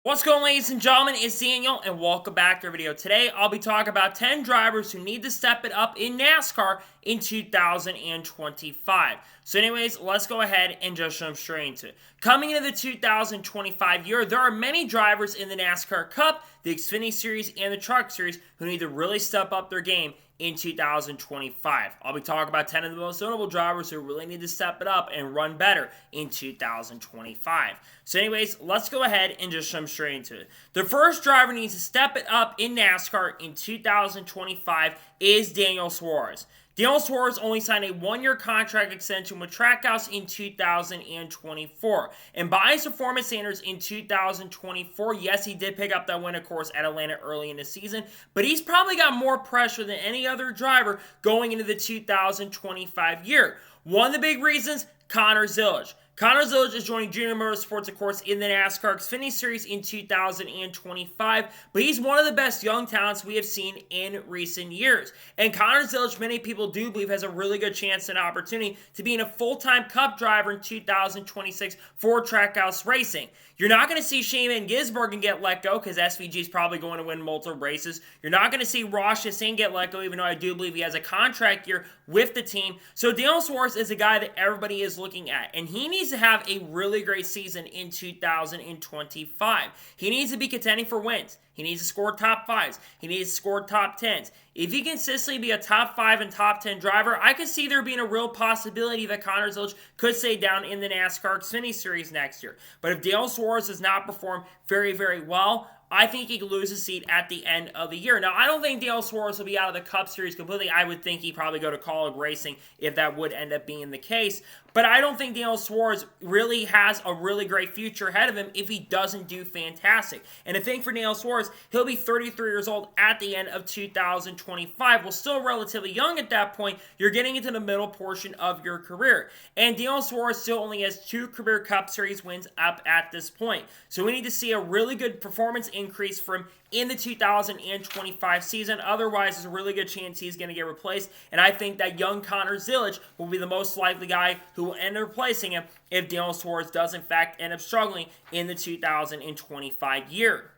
What's going on, ladies and gentlemen? It's Daniel and welcome back to our video. Today I'll be talking about 10 drivers who need to step it up in NASCAR in 2025. So anyways, let's go ahead and just jump straight into it. Coming into the 2025 year, there are many drivers in the NASCAR Cup, the Xfinity Series, and the Truck Series who need to really step up their game in 2025. I'll be talking about 10 of the most notable drivers who really need to step it up and run better in 2025. So anyways, let's go ahead and just jump straight into it. The first driver needs to step it up in NASCAR in 2025 is Daniel Suarez. Daniel Suarez only signed a one-year contract extension with Trackhouse in 2024. And by his performance standards in 2024, yes, he did pick up that win, of course, at Atlanta early in the season, but he's probably got more pressure than any other driver going into the 2025 year. One of the big reasons, Connor Zilisch. Connor Zilisch is joining Junior Motorsports, of course, in the NASCAR Xfinity Series in 2025, but he's one of the best young talents we have seen in recent years. And Connor Zilisch, many people do believe, has a really good chance and opportunity to be a full-time Cup driver in 2026 for Trackhouse Racing. You're not going to see Shane Van Gisbergen get let go because SVG is probably going to win multiple races. You're not going to see Ross Chastain get let go, even though I do believe he has a contract year with the team. So Daniel Suarez is a guy that everybody is looking at, and he needs to have a really great season in 2025. He needs to be contending for wins. He needs to score top fives. He needs to score top tens. If he consistently be a top 5 and top 10 driver, I could see there being a real possibility that Connor Zilisch could stay down in the NASCAR Xfinity Series next year. But if Daniel Suarez does not perform very, very well, I think he could lose his seat at the end of the year. Now, I don't think Daniel Suarez will be out of the Cup Series completely. I would think he'd probably go to Kaulig Racing if that would end up being the case. But I don't think Daniel Suarez really has a really great future ahead of him if he doesn't do fantastic. And the thing for Daniel Suarez, he'll be 33 years old at the end of 2025. Well, still relatively young at that point. You're getting into the middle portion of your career. And Daniel Suarez still only has 2 career Cup Series wins up at this point. So we need to see a really good performance increase from in the 2025 season. Otherwise, there's a really good chance he's going to get replaced. And I think that young Connor Zilisch will be the most likely guy who will end up replacing him if Daniel Suarez does, in fact, end up struggling in the 2025 year.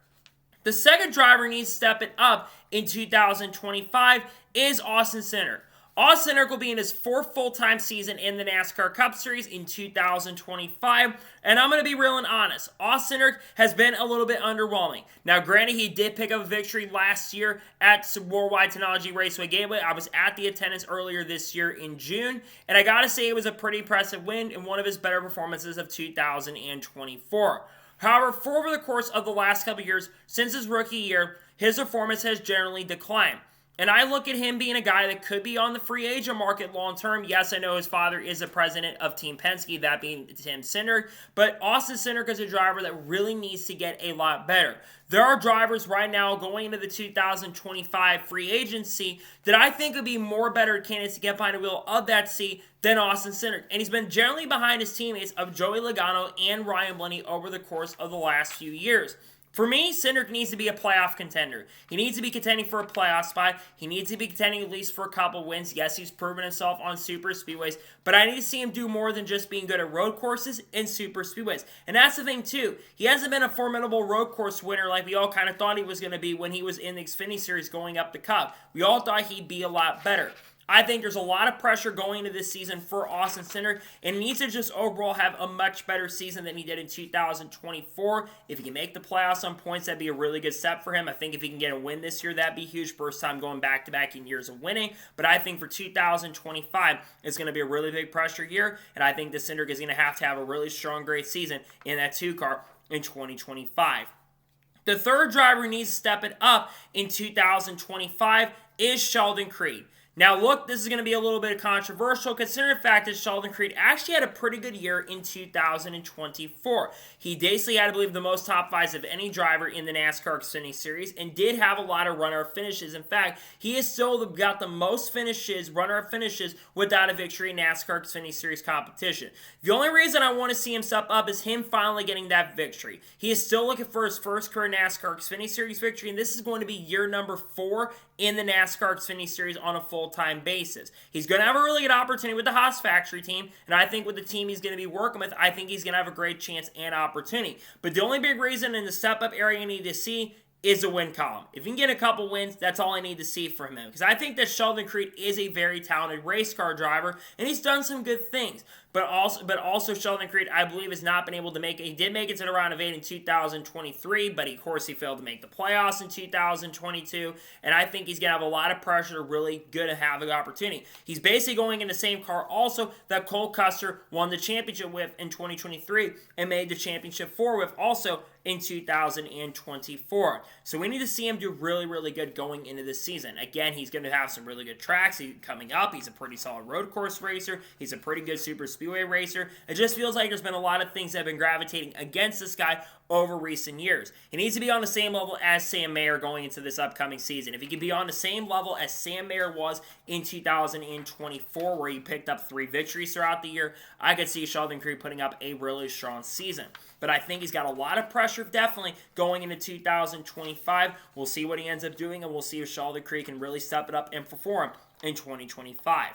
The second driver needs to step it up in 2025 is Austin Cindric. Austin Cindric will be in his 4th full-time season in the NASCAR Cup Series in 2025, and I'm going to be real and honest. Austin Cindric has been a little bit underwhelming. Now, granted, he did pick up a victory last year at Worldwide Technology Raceway Gateway. I was at the attendance earlier this year in June, and I got to say it was a pretty impressive win and one of his better performances of 2024. However, over the course of the last couple years, since his rookie year, his performance has generally declined. And I look at him being a guy that could be on the free agent market long term. Yes, I know his father is the president of Team Penske, that being Tim Cindric. But Austin Cindric is a driver that really needs to get a lot better. There are drivers right now going into the 2025 free agency that I think would be more better candidates to get behind the wheel of that seat than Austin Cindric. And he's been generally behind his teammates of Joey Logano and Ryan Blaney over the course of the last few years. For me, Cindric needs to be a playoff contender. He needs to be contending for a playoff spot. He needs to be contending at least for a couple wins. Yes, he's proven himself on super speedways, but I need to see him do more than just being good at road courses and super speedways. And that's the thing, too. He hasn't been a formidable road course winner like we all kind of thought he was going to be when he was in the Xfinity Series going up the Cup. We all thought he'd be a lot better. I think there's a lot of pressure going into this season for Austin Cindric, and he needs to just overall have a much better season than he did in 2024. If he can make the playoffs on points, that'd be a really good step for him. I think if he can get a win this year, that'd be huge. First time going back-to-back in years of winning. But I think for 2025, it's going to be a really big pressure year, and I think the Cindric is going to have a really strong, great season in that 2 car in 2025. The third driver who needs to step it up in 2025 is Sheldon Creed. Now, look, this is going to be a little bit controversial considering the fact that Sheldon Creed actually had a pretty good year in 2024. He basically had, I believe, the most top 5s of any driver in the NASCAR Xfinity Series and did have a lot of runner-up finishes. In fact, he has still got the most finishes, runner-up finishes, without a victory in NASCAR Xfinity Series competition. The only reason I want to see him step up is him finally getting that victory. He is still looking for his first career NASCAR Xfinity Series victory, and this is going to be year number 4 in the NASCAR Xfinity Series on a full full-time basis. He's going to have a really good opportunity with the Haas factory team, and I think with the team he's going to be working with, I think he's going to have a great chance and opportunity. But the only big reason in the step-up area you need to see is the win column. If you can get a couple wins, that's all I need to see from him. Because I think that Sheldon Creed is a very talented race car driver, and he's done some good things. But also Sheldon Creed, I believe, has not been able to make it. He did make it to the round of 8 in 2023, but of course he failed to make the playoffs in 2022. And I think he's going to have a lot of pressure to really good and have an opportunity. He's basically going in the same car also that Cole Custer won the championship with in 2023 and made the championship 4 with also in 2024. So we need to see him do really, really good going into this season. Again, he's going to have some really good tracks coming up. He's a pretty solid road course racer. He's a pretty good super speedway racer. It just feels like there's been a lot of things that have been gravitating against this guy over recent years. He needs to be on the same level as Sam Mayer going into this upcoming season. If he can be on the same level as Sam Mayer was in 2024, where he picked up 3 victories throughout the year, I could see Sheldon Creed putting up a really strong season. But I think he's got a lot of pressure definitely going into 2025. We'll see what he ends up doing, and we'll see if Sheldon Creed can really step it up and perform in 2025.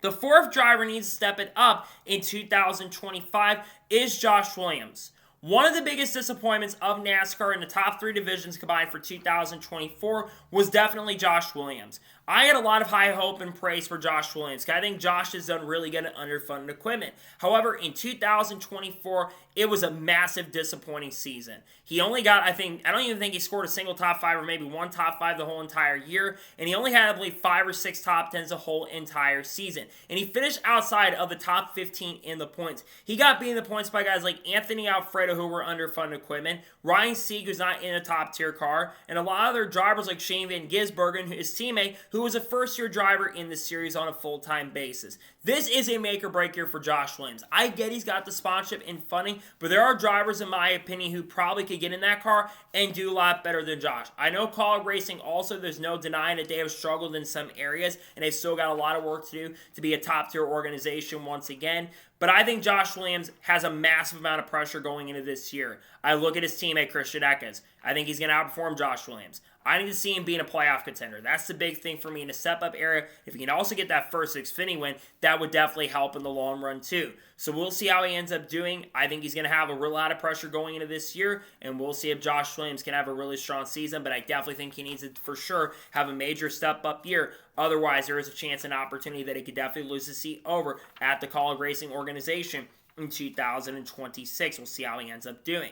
The 4th driver needs to step it up in 2025 is Josh Williams. One of the biggest disappointments of NASCAR in the top 3 divisions combined for 2024 was definitely Josh Williams. I had a lot of high hope and praise for Josh Williams because I think Josh has done really good at underfunded equipment. However, in 2024, it was a massive disappointing season. He only got, I don't even think he scored a single top 5 or maybe one top 5 the whole entire year. And he only had, I believe, 5 or 6 top 10s the whole entire season. And he finished outside of the top 15 in the points. He got beat in the points by guys like Anthony Alfredo, who were underfunded equipment, Ryan Sieg, who's not in a top tier car, and a lot of other drivers like Shane Van Gisbergen, his teammate, who was a first-year driver in the series on a full-time basis. This is a make-or-break year for Josh Williams. I get he's got the sponsorship and funding, but there are drivers, in my opinion, who probably could get in that car and do a lot better than Josh. I know Kaulig Racing also, there's no denying that they have struggled in some areas, and they've still got a lot of work to do to be a top-tier organization once again. But I think Josh Williams has a massive amount of pressure going into this year. I look at his teammate, Christian Eckes. I think he's going to outperform Josh Williams. I need to see him being a playoff contender. That's the big thing for me in the step-up area. If he can also get that first Xfinity win, that would definitely help in the long run too. So we'll see how he ends up doing. I think he's going to have a real lot of pressure going into this year, and we'll see if Josh Williams can have a really strong season, but I definitely think he needs to, for sure, have a major step-up year. Otherwise, there is a chance and opportunity that he could definitely lose his seat over at the Kaulig Racing organization in 2026. We'll see how he ends up doing.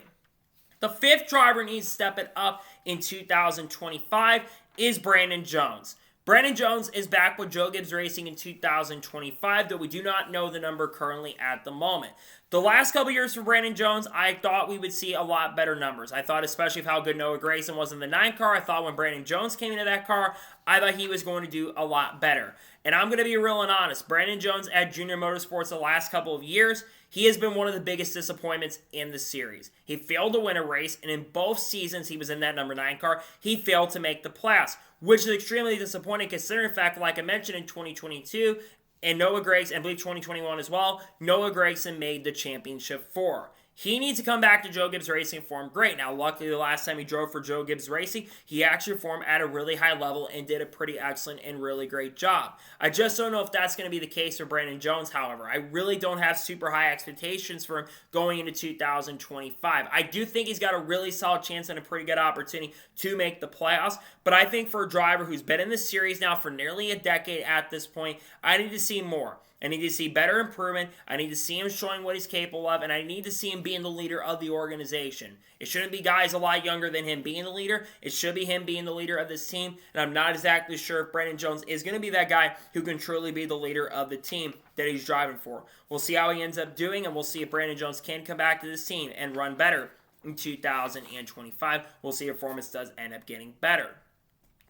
The 5th driver needs to step it up in 2025 is Brandon Jones. Brandon Jones is back with Joe Gibbs Racing in 2025, though we do not know the number currently at the moment. The last couple years for Brandon Jones, I thought we would see a lot better numbers. I thought especially of how good Noah Gragson was in the 9 car. I thought when Brandon Jones came into that car, I thought he was going to do a lot better. And I'm going to be real and honest. Brandon Jones at Junior Motorsports the last couple of years, he has been one of the biggest disappointments in the series. He failed to win a race, and in both seasons he was in that number 9 car, he failed to make the playoffs, which is extremely disappointing considering the fact, like I mentioned in 2022, and Noah Gragson, I believe 2021 as well, Noah Gragson made the championship 4. He needs to come back to Joe Gibbs Racing and perform great. Now, luckily, the last time he drove for Joe Gibbs Racing, he actually performed at a really high level and did a pretty excellent and really great job. I just don't know if that's going to be the case for Brandon Jones, however. I really don't have super high expectations for him going into 2025. I do think he's got a really solid chance and a pretty good opportunity to make the playoffs, but I think for a driver who's been in this series now for nearly a decade at this point, I need to see more. I need to see better improvement. I need to see him showing what he's capable of, and I need to see him being the leader of the organization. It shouldn't be guys a lot younger than him being the leader. It should be him being the leader of this team, and I'm not exactly sure if Brandon Jones is going to be that guy who can truly be the leader of the team that he's driving for. We'll see how he ends up doing, and we'll see if Brandon Jones can come back to this team and run better in 2025. We'll see if performance does end up getting better.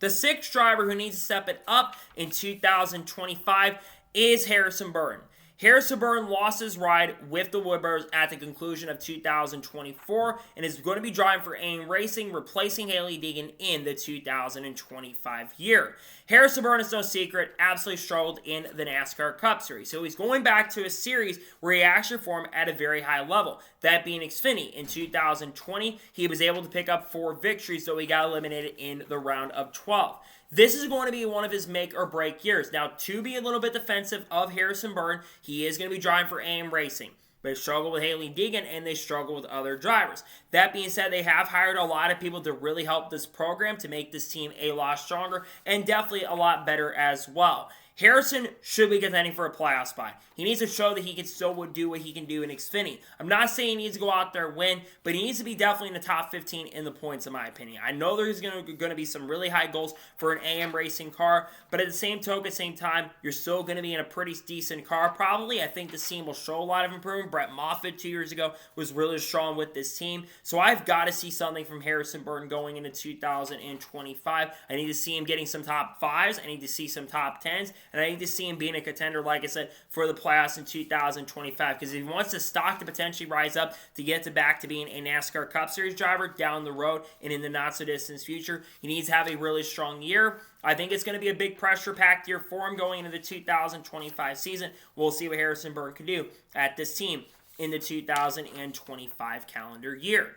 The 6th driver who needs to step it up in 2025 is Harrison Burton. Harrison Burton lost his ride with the Woodburns at the conclusion of 2024 and is going to be driving for AIM Racing, replacing Hailie Deegan in the 2025 year. Harrison Burton, is no secret, absolutely struggled in the NASCAR Cup Series. So he's going back to a series where he actually performed at a very high level, that being Xfinity. In 2020, he was able to pick up 4 victories, though he got eliminated in the round of 12. this is going to be one of his make or break years. Now, to be a little bit defensive of Harrison Burton, he is going to be driving for AM Racing. They struggle with Hailie Deegan, and they struggle with other drivers. That being said, they have hired a lot of people to really help this program to make this team a lot stronger and definitely a lot better as well. Harrison should be contending for a playoff spot. He needs to show that he can still do what he can do in Xfinity. I'm not saying he needs to go out there and win, but he needs to be definitely in the top 15 in the points, in my opinion. I know there's going to be some really high goals for an AM Racing car, but at the same time, you're still going to be in a pretty decent car, probably. I think this team will show a lot of improvement. Brett Moffitt 2 years ago was really strong with this team, so I've got to see something from Harrison Burton going into 2025. I need to see him getting some top 5s. I need to see some top 10s. And I need to see him being a contender, like I said, for the playoffs in 2025. Because if he wants his stock to potentially rise up to get back to being a NASCAR Cup Series driver down the road and in the not-so-distant future, he needs to have a really strong year. I think it's going to be a big pressure-packed year for him going into the 2025 season. We'll see what Harrison Burton can do at this team in the 2025 calendar year.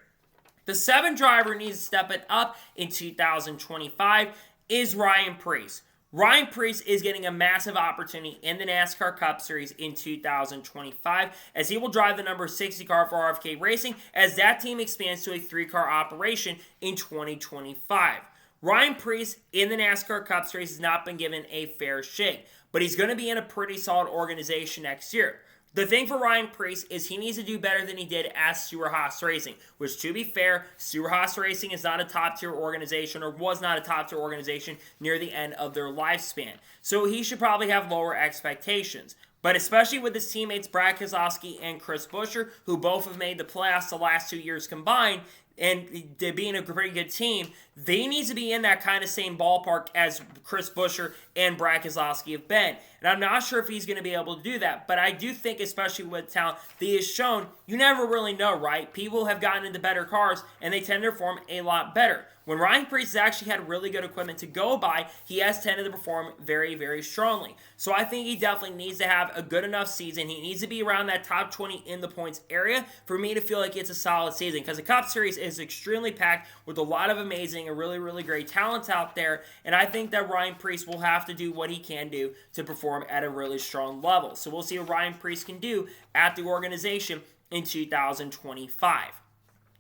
The 7th driver needs to step it up in 2025 is Ryan Preece. Ryan Preece is getting a massive opportunity in the NASCAR Cup Series in 2025 as he will drive the number 60 car for RFK Racing as that team expands to a 3-car operation in 2025. Ryan Preece in the NASCAR Cup Series has not been given a fair shake, but he's going to be in a pretty solid organization next year. The thing for Ryan Preece is he needs to do better than he did at Stewart-Haas Racing, which, to be fair, Stewart-Haas Racing is not a top-tier organization or was not a top-tier organization near the end of their lifespan. So he should probably have lower expectations. But especially with his teammates Brad Keselowski and Chris Buescher, who both have made the playoffs the last 2 years combined, and being a pretty good team, they need to be in that kind of same ballpark as Chris Buescher and Brad Keselowski have been. And I'm not sure if he's going to be able to do that, but I do think, especially with talent that he has shown, you never really know, right? People have gotten into better cars, and they tend to perform a lot better. When Ryan Preece has actually had really good equipment to go by, he has tended to perform very, very strongly. So I think he definitely needs to have a good enough season. He needs to be around that top 20 in the points area for me to feel like it's a solid season, because the Cup Series is extremely packed with a lot of amazing and really, really great talents out there, and I think that Ryan Preece will have to do what he can do to perform at a really strong level. So we'll see what Ryan Preece can do at the organization in 2025.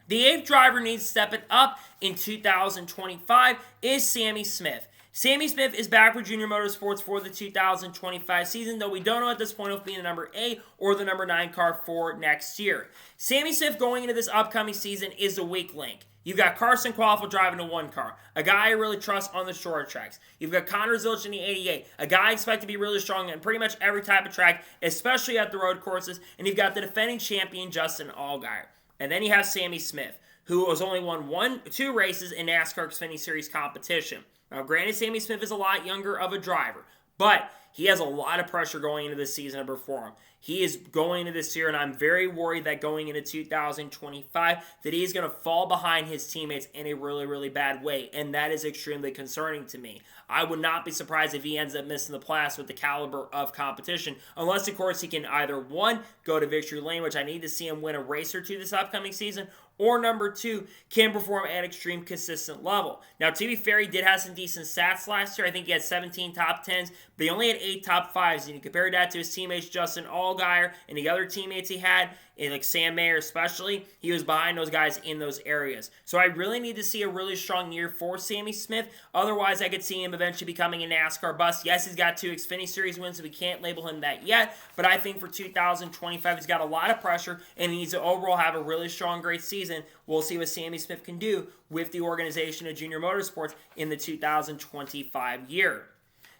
The 8th driver needs to step it up in 2025 is Sammy Smith. Sammy Smith is back with Junior Motorsports for the 2025 season, though we don't know at this point if being the number 8 or the number 9 car for next year. Sammy Smith going into this upcoming season is the weak link. You've got Carson Quaffle driving a 1 car, a guy I really trust on the short tracks. You've got Connor Zilisch in the 88, a guy I expect to be really strong in pretty much every type of track, especially at the road courses. And you've got the defending champion, Justin Allgaier. And then you have Sammy Smith, who has only won 2 races in NASCAR Xfinity Series competition. Now, granted, Sammy Smith is a lot younger of a driver, but he has a lot of pressure going into this season to perform. He is going into this year, and I'm very worried that going into 2025, that he is going to fall behind his teammates in a really, really bad way, and that is extremely concerning to me. I would not be surprised if he ends up missing the playoffs with the caliber of competition, unless, of course, he can either, 1, go to victory lane, which I need to see him win a race or 2 this upcoming season, or number 2, can perform at extreme consistent level. Now, to be fair, he did have some decent stats last year. I think he had 17 top 10s, but he only had 8 top 5s. And you compare that to his teammates, Justin Allgaier, and the other teammates he had, and like Sam Mayer especially, he was behind those guys in those areas. So I really need to see a really strong year for Sammy Smith. Otherwise, I could see him eventually becoming a NASCAR bust. Yes, he's got 2 Xfinity Series wins, so we can't label him that yet. But I think for 2025, he's got a lot of pressure, and he needs to overall have a really strong, great season. We'll see what Sammy Smith can do with the organization of Junior Motorsports in the 2025 year.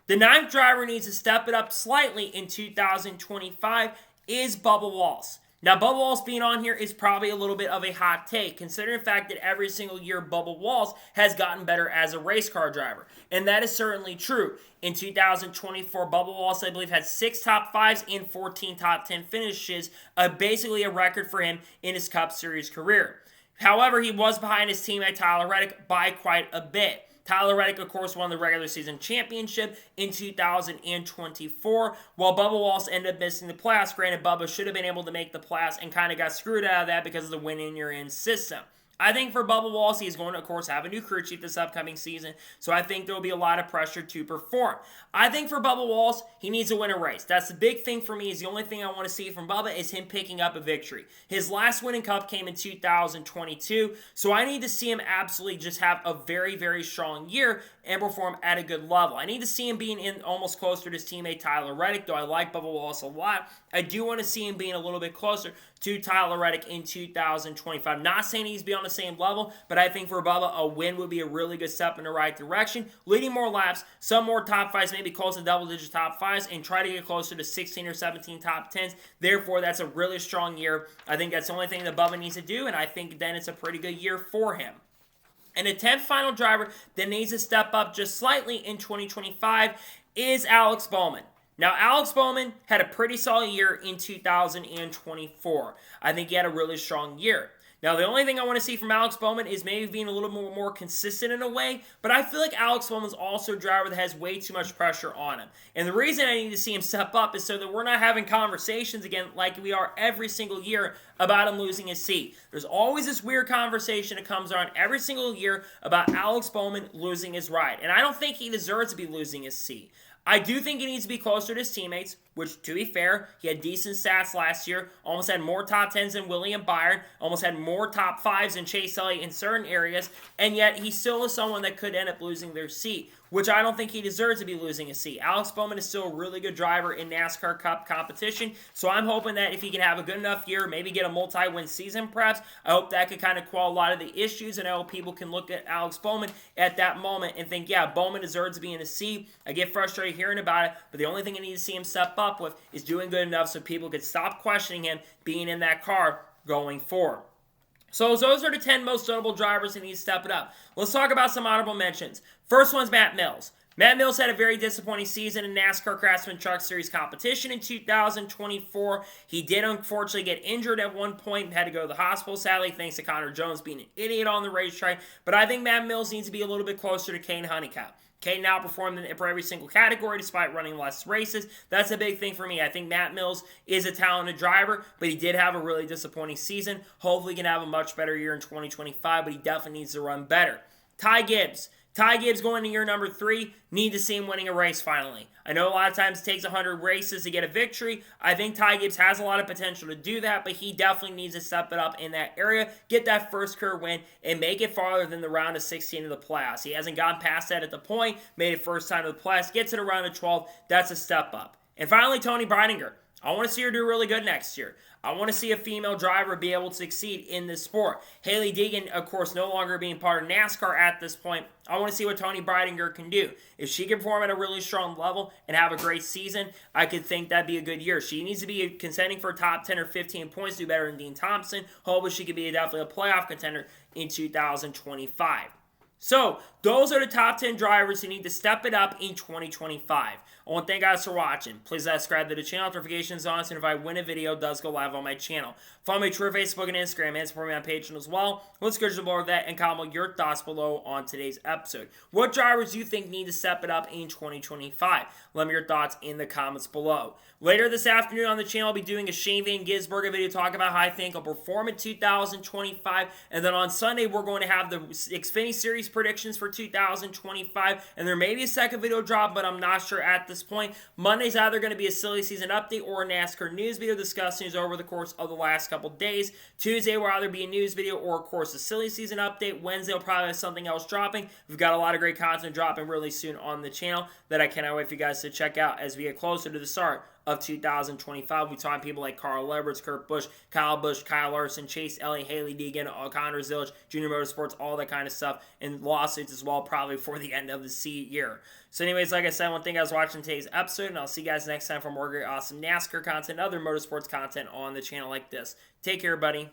The 9th driver needs to step it up slightly in 2025 is Bubba Wallace. Now, Bubba Wallace being on here is probably a little bit of a hot take, considering the fact that every single year Bubba Wallace has gotten better as a race car driver. And that is certainly true. In 2024, Bubba Wallace, I believe, had 6 top 5s and 14 top 10 finishes, basically a record for him in his Cup Series career. However, he was behind his teammate Tyler Reddick by quite a bit. Tyler Reddick, of course, won the regular season championship in 2024, while Bubba Wallace ended up missing the playoffs. Granted, Bubba should have been able to make the playoffs and kind of got screwed out of that because of the win-in-you're-in system. I think for Bubba Wallace, he's going to, of course, have a new crew chief this upcoming season, so I think there will be a lot of pressure to perform. I think for Bubba Wallace, he needs to win a race. That's the big thing for me. Is the only thing I want to see from Bubba is him picking up a victory. His last winning cup came in 2022, so I need to see him absolutely just have a very, very strong year and perform at a good level. I need to see him being in almost closer to his teammate Tyler Reddick, though I like Bubba Wallace a lot. I do want to see him being a little bit closer to Tyler Reddick in 2025. Not saying he's be on the same level, but I think for Bubba, a win would be a really good step in the right direction. Leading more laps, some more top fives, maybe close to double-digit top fives, and try to get closer to 16 or 17 top 10s. Therefore, that's a really strong year. I think that's the only thing that Bubba needs to do, and I think then it's a pretty good year for him. And the 10th final driver that needs to step up just slightly in 2025 is Alex Bowman. Now, Alex Bowman had a pretty solid year in 2024. I think he had a really strong year. Now, the only thing I want to see from Alex Bowman is maybe being a little more consistent in a way, but I feel like Alex Bowman's also a driver that has way too much pressure on him. And the reason I need to see him step up is so that we're not having conversations again like we are every single year about him losing his seat. There's always this weird conversation that comes around every single year about Alex Bowman losing his ride. And I don't think he deserves to be losing his seat. I do think he needs to be closer to his teammates, which, to be fair, he had decent stats last year, almost had more top 10s than William Byron, almost had more top 5s than Chase Elliott in certain areas, and yet he still is someone that could end up losing their seat, which I don't think he deserves to be losing his seat. Alex Bowman is still a really good driver in NASCAR Cup competition, so I'm hoping that if he can have a good enough year, maybe get a multi-win season perhaps, I hope that could kind of quell a lot of the issues, and I hope people can look at Alex Bowman at that moment and think, yeah, Bowman deserves to be in the seat. I get frustrated hearing about it, but the only thing I need to see him step up with is doing good enough so people could stop questioning him being in that car going forward. So those are the 10 most notable drivers that need to step it up. Let's talk about some honorable mentions. First one's Matt Mills. Matt Mills had a very disappointing season in NASCAR Craftsman Truck Series competition in 2024. He did unfortunately get injured at one point and had to go to the hospital, sadly, thanks to Connor Jones being an idiot on the racetrack. But I think Matt Mills needs to be a little bit closer to Kane Honeycutt. Kane now performed in every single category despite running less races. That's a big thing for me. I think Matt Mills is a talented driver, but he did have a really disappointing season. Hopefully he can have a much better year in 2025, but he definitely needs to run better. Ty Gibbs. Ty Gibbs going to year number 3, need to see him winning a race finally. I know a lot of times it takes 100 races to get a victory. I think Ty Gibbs has a lot of potential to do that, but he definitely needs to step it up in that area, get that first career win, and make it farther than the round of 16 of the playoffs. He hasn't gone past that at the point, made it first time to the playoffs, get to the round of 12, that's a step up. And finally, Toni Breidinger. I want to see her do really good next year. I want to see a female driver be able to succeed in this sport. Hailie Deegan, of course, no longer being part of NASCAR at this point. I want to see what Toni Breidinger can do. If she can perform at a really strong level and have a great season, I could think that'd be a good year. She needs to be contending for top 10 or 15 points, do better than Dean Thompson. Hopefully she could be definitely a playoff contender in 2025. So, those are the top 10 drivers who need to step it up in 2025. I want to thank you guys for watching. Please subscribe to the channel, notifications on, so if I win a video, it does go live on my channel. Follow me on Twitter, Facebook, and Instagram, and support me on Patreon as well. Let's go to more of that and comment your thoughts below on today's episode. What drivers do you think need to step it up in 2025? Let me your thoughts in the comments below. Later this afternoon on the channel, I'll be doing a Shane Van Gisbergen video talking about how I think I'll perform in 2025. And then on Sunday, we're going to have the Xfinity Series predictions for 2025. And there may be a second video drop, but I'm not sure at this point. Monday's either going to be a silly season update or a NASCAR news video discussing news over the course of the last couple days. Tuesday will either be a news video or, of course, a silly season update. Wednesday will probably have something else dropping. We've got a lot of great content dropping really soon on the channel that I cannot wait for you guys to check out as we get closer to the start of 2025. We talk people like Carl Edwards, Kurt Busch, Kyle Busch, Kyle Larson, Chase Elliott, Hailie Deegan, Connor Zilisch, Junior Motorsports, all that kind of stuff, and lawsuits as well, probably for the end of the year. So anyways, like I said, I want to thank you guys for watching today's episode, and I'll see you guys next time for more great, awesome NASCAR content and other motorsports content on the channel like this. Take care, buddy.